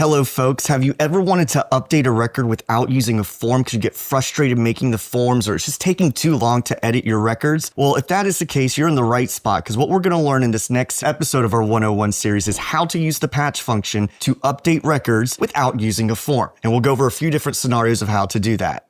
Hello folks, have you ever wanted to update a record without using a form because you get frustrated making the forms or it's just taking too long to edit your records? Well, if that is the case, you're in the right spot because what we're going to learn in this next episode of our 101 series is how to use the patch function to update records without using a form. And we'll go over a few different scenarios of how to do that.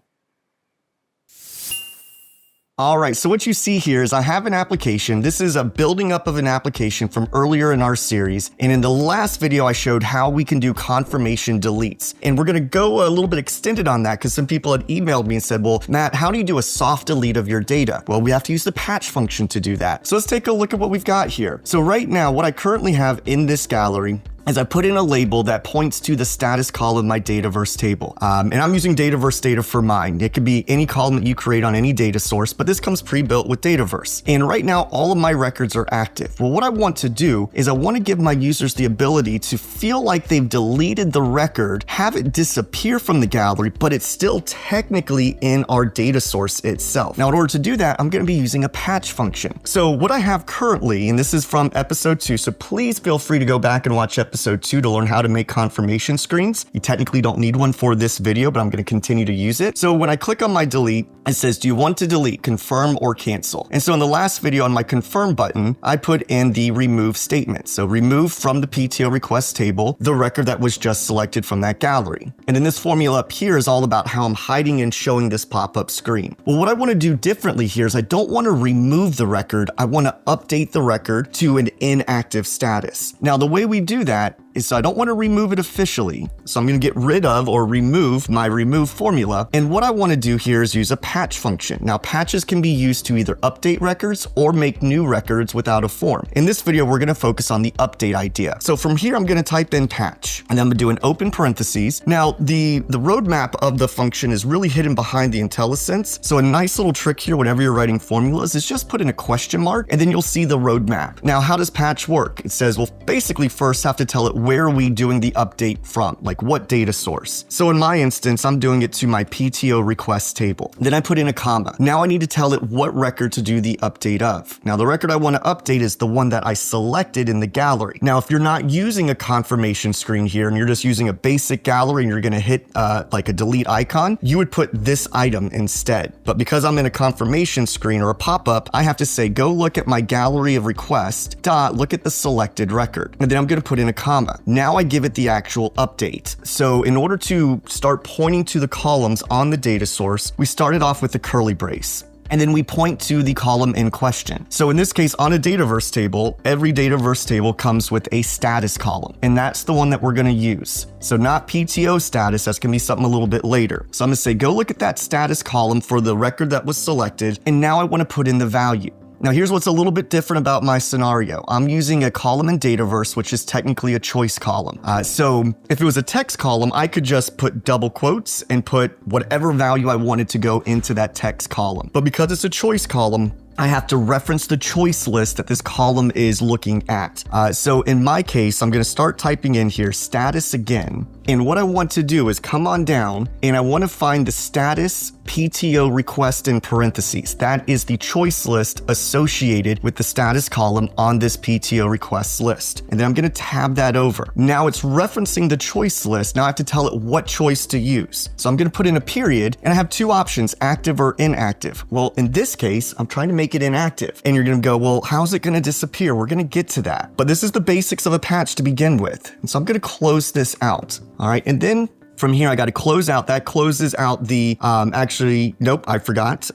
All right, so what you see here is I have an application. This is a building up of an application from earlier in our series. And in the last video, I showed how we can do confirmation deletes. And we're gonna go a little bit extended on that because some people had emailed me and said, well, Matt, how do you do a soft delete of your data? Well, we have to use the patch function to do that. So let's take a look at what we've got here. So right now, what I currently have in this gallery is I put in a label that points to the status column of my Dataverse table. And I'm using Dataverse data for mine. It could be any column that you create on any data source, but this comes pre-built with Dataverse. And right now, all of my records are active. Well, what I want to do is I want to give my users the ability to feel like they've deleted the record, have it disappear from the gallery, but it's still technically in our data source itself. Now, in order to do that, I'm going to be using a patch function. So what I have currently, and this is from episode 2, so please feel free to go back and watch episode 2 to learn how to make confirmation screens. You technically don't need one for this video, but I'm going to continue to use it. So when I click on my delete, it says, do you want to delete, confirm, or cancel? And so in the last video on my confirm button, I put in the remove statement. So remove from the PTO request table the record that was just selected from that gallery. And then this formula up here is all about how I'm hiding and showing this pop-up screen. Well, what I want to do differently here is I don't want to remove the record. I want to update the record to an inactive status. Now, the way we do that is so I don't want to remove it officially. So I'm going to get rid of or remove my remove formula. And what I want to do here is use a patch function. Now, patches can be used to either update records or make new records without a form. In this video, we're going to focus on the update idea. So from here, I'm going to type in patch and then I'm going to do an open parentheses. Now, the roadmap of the function is really hidden behind the IntelliSense. So a nice little trick here, whenever you're writing formulas, is just put in a question mark and then you'll see the roadmap. Now, how does patch work? It says, well, basically first have to tell it where are we doing the update from, like what data source. So in my instance, I'm doing it to my PTO request table. Then I put in a comma. Now I need to tell it what record to do the update of. Now the record I want to update is the one that I selected in the gallery. Now, if you're not using a confirmation screen here and you're just using a basic gallery and you're going to hit like a delete icon, you would put this item instead. But because I'm in a confirmation screen or a pop-up, I have to say, go look at my gallery of requests, look at the selected record. And then I'm going to put in a comma. Now I give it the actual update. So in order to start pointing to the columns on the data source, we started off with the curly brace. And then we point to the column in question. So in this case, on a Dataverse table, every Dataverse table comes with a status column, and that's the one that we're gonna use. So not PTO status, that's gonna be something a little bit later. So I'm gonna say, go look at that status column for the record that was selected, and now I wanna put in the value. Now here's what's a little bit different about my scenario. I'm using a column in Dataverse, which is technically a choice column. So if it was a text column, I could just put double quotes and put whatever value I wanted to go into that text column. But because it's a choice column, I have to reference the choice list that this column is looking at. So in my case, I'm going to start typing in here status again. And what I want to do is come on down and I want to find the status PTO request in parentheses. That is the choice list associated with the status column on this PTO request list. And then I'm going to tab that over. Now it's referencing the choice list. Now I have to tell it what choice to use. So I'm going to put in a period and I have two options, active or inactive. Well, in this case, I'm trying to make it inactive. And you're going to go, well, how's it going to disappear? We're going to get to that. But this is the basics of a patch to begin with. And so I'm going to close this out. All right. And then from here, I got to close out. That closes out the, actually, nope, I forgot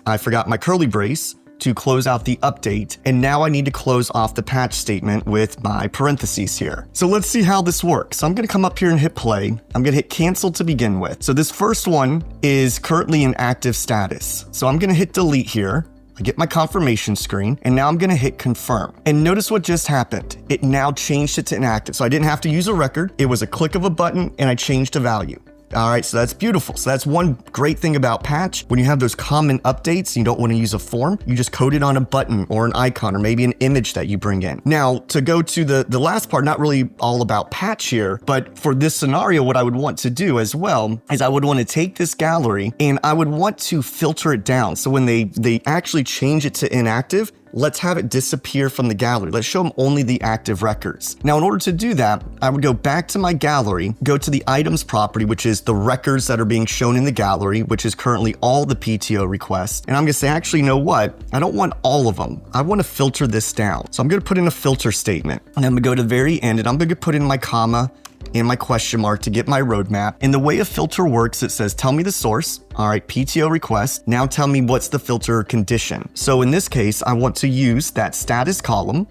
my curly brace to close out the update. And now I need to close off the patch statement with my parentheses here. So let's see how this works. So I'm going to come up here and hit play. I'm going to hit cancel to begin with. So this first one is currently in active status. So I'm going to hit delete here. I get my confirmation screen, and now I'm going to hit confirm. And notice what just happened. It now changed it to inactive. So I didn't have to use a record. It was a click of a button, and I changed a value. All right, so that's beautiful. So that's one great thing about patch. When you have those common updates, you don't want to use a form, you just code it on a button or an icon or maybe an image that you bring in. Now, to go to the last part, not really all about patch here, but for this scenario, what I would want to do as well is I would want to take this gallery and I would want to filter it down. So when they actually change it to inactive, let's have it disappear from the gallery. Let's show them only the active records. Now, in order to do that, I would go back to my gallery, go to the items property, which is the records that are being shown in the gallery, which is currently all the PTO requests. And I'm gonna say, actually, you know what? I don't want all of them. I wanna filter this down. So I'm gonna put in a filter statement. And I'm gonna go to the very end and I'm gonna put in my comma and my question mark to get my roadmap. And the way a filter works, it says, tell me the source. All right, PTO request. Now tell me what's the filter condition. So in this case, I want to use that status column.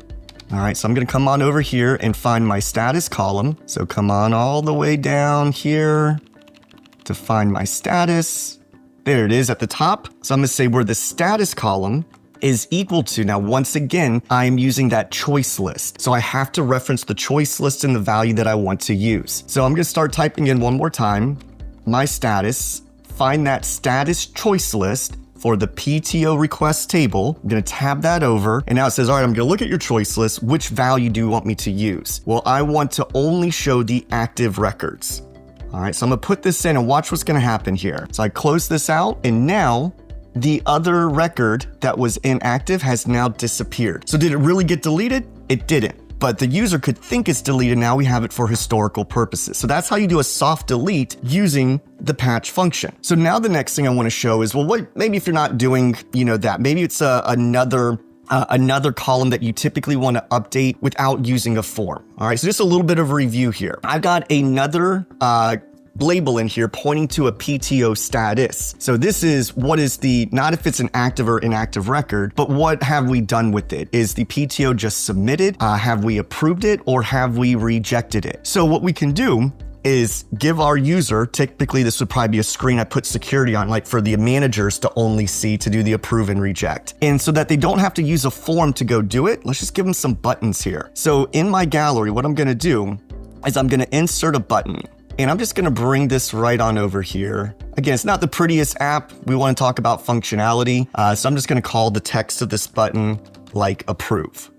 All right, so I'm gonna come on over here and find my status column. So come on all the way down here to find my status. There it is at the top. So I'm gonna say where the status column is equal to, now once again, I'm using that choice list. So I have to reference the choice list and the value that I want to use. So I'm gonna start typing in one more time, my status, find that status choice list for the PTO request table. I'm gonna tab that over, and now it says, all right, I'm gonna look at your choice list. Which value do you want me to use? Well, I want to only show the active records. All right, so I'm gonna put this in and watch what's gonna happen here. So I close this out, and now the other record that was inactive has now disappeared. So did it really get deleted? It didn't. But the user could think it's deleted. Now we have it for historical purposes. So that's how you do a soft delete using the patch function. So now the next thing I want to show is, well, what, maybe if you're not doing, that, maybe it's another column that you typically want to update without using a form. All right, so just a little bit of a review here. I've got another label in here pointing to a PTO status. So this is what is the, not if it's an active or inactive record, but what have we done with it? Is the PTO just submitted? Have we approved it, or have we rejected it? So what we can do is give our user, typically this would probably be a screen I put security on, like for the managers to only see, to do the approve and reject. And so that they don't have to use a form to go do it, let's just give them some buttons here. So in my gallery, what I'm gonna do is I'm gonna insert a button. And I'm just gonna bring this right on over here. Again, it's not the prettiest app. We wanna talk about functionality. So I'm just gonna call the text of this button like approve.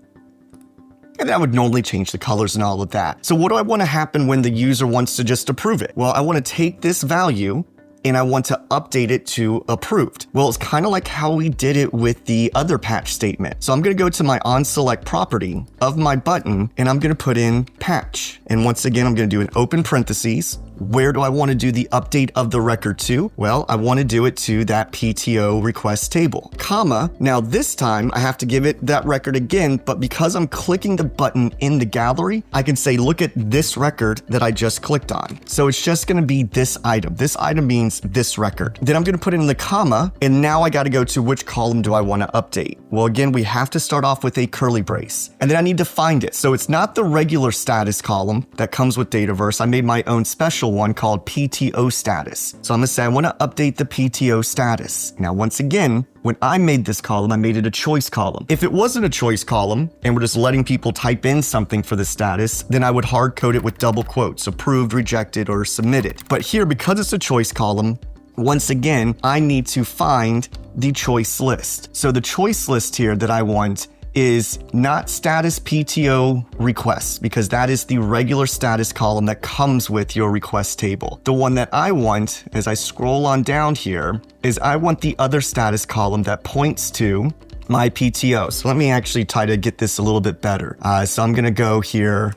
And that would normally change the colors and all of that. So what do I wanna happen when the user wants to just approve it? Well, I wanna take this value and I want to update it to approved. Well, it's kind of like how we did it with the other patch statement. So I'm going to go to my onSelect property of my button, and I'm going to put in patch. And once again, I'm going to do an open parentheses. Where do I want to do the update of the record to? Well, I want to do it to that PTO request table, comma. Now this time I have to give it that record again, but because I'm clicking the button in the gallery, I can say, look at this record that I just clicked on. So it's just going to be this item. This item means this record. Then I'm going to put in the comma, and now I got to go to which column do I want to update? Well, again, we have to start off with a curly brace, and then I need to find it. So it's not the regular status column that comes with Dataverse. I made my own special one called PTO status. So I'm gonna say I wanna update the PTO status. Now, once again, when I made this column, I made it a choice column. If it wasn't a choice column and we're just letting people type in something for the status, then I would hard code it with double quotes, approved, rejected, or submitted. But here, because it's a choice column, once again, I need to find the choice list. So the choice list here that I want is not status PTO requests, because that is the regular status column that comes with your request table. The one that I want, as I scroll on down here, is I want the other status column that points to my PTO. So let me actually try to get this a little bit better. So I'm gonna go here.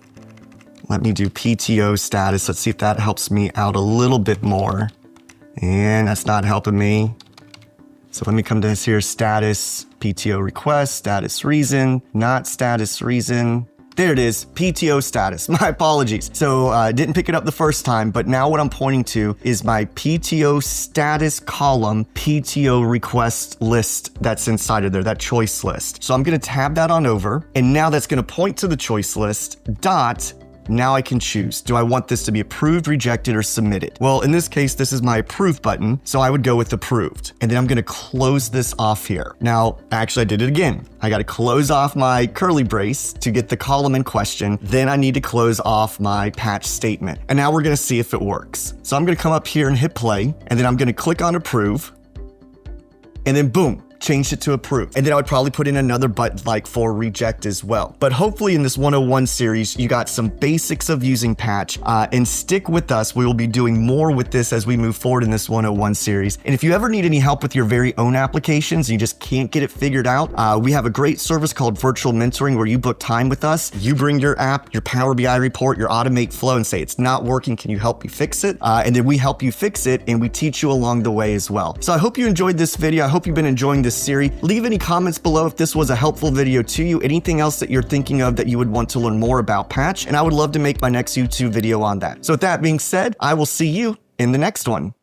Let me do PTO status. Let's see if that helps me out a little bit more. And that's not helping me. So let me come to this here, status, PTO request, status reason, not status reason. There it is, PTO status, my apologies. So I didn't pick it up the first time, but now what I'm pointing to is my PTO status column, PTO request list that's inside of there, that choice list. So I'm gonna tab that on over, and now that's gonna point to the choice list, dot, now I can choose. Do I want this to be approved, rejected, or submitted? Well, in this case, this is my approved button, so I would go with approved. And then I'm gonna close this off here. Now, actually I did it again. I gotta close off my curly brace to get the column in question. Then I need to close off my patch statement. And now we're gonna see if it works. So I'm gonna come up here and hit play, and then I'm gonna click on approve, and then boom. changed it to approve. And then I would probably put in another button like for reject as well. But hopefully in this 101 series, you got some basics of using patch, and stick with us. We will be doing more with this as we move forward in this 101 series. And if you ever need any help with your very own applications, you just can't get it figured out, we have a great service called Virtual Mentoring where you book time with us. You bring your app, your Power BI report, your Automate flow and say, it's not working. Can you help me fix it? And then we help you fix it and we teach you along the way as well. So I hope you enjoyed this video. I hope you've been enjoying this series. Leave any comments below if this was a helpful video to you, anything else that you're thinking of that you would want to learn more about patch, and I would love to make my next YouTube video on that. So with that being said, I will see you in the next one.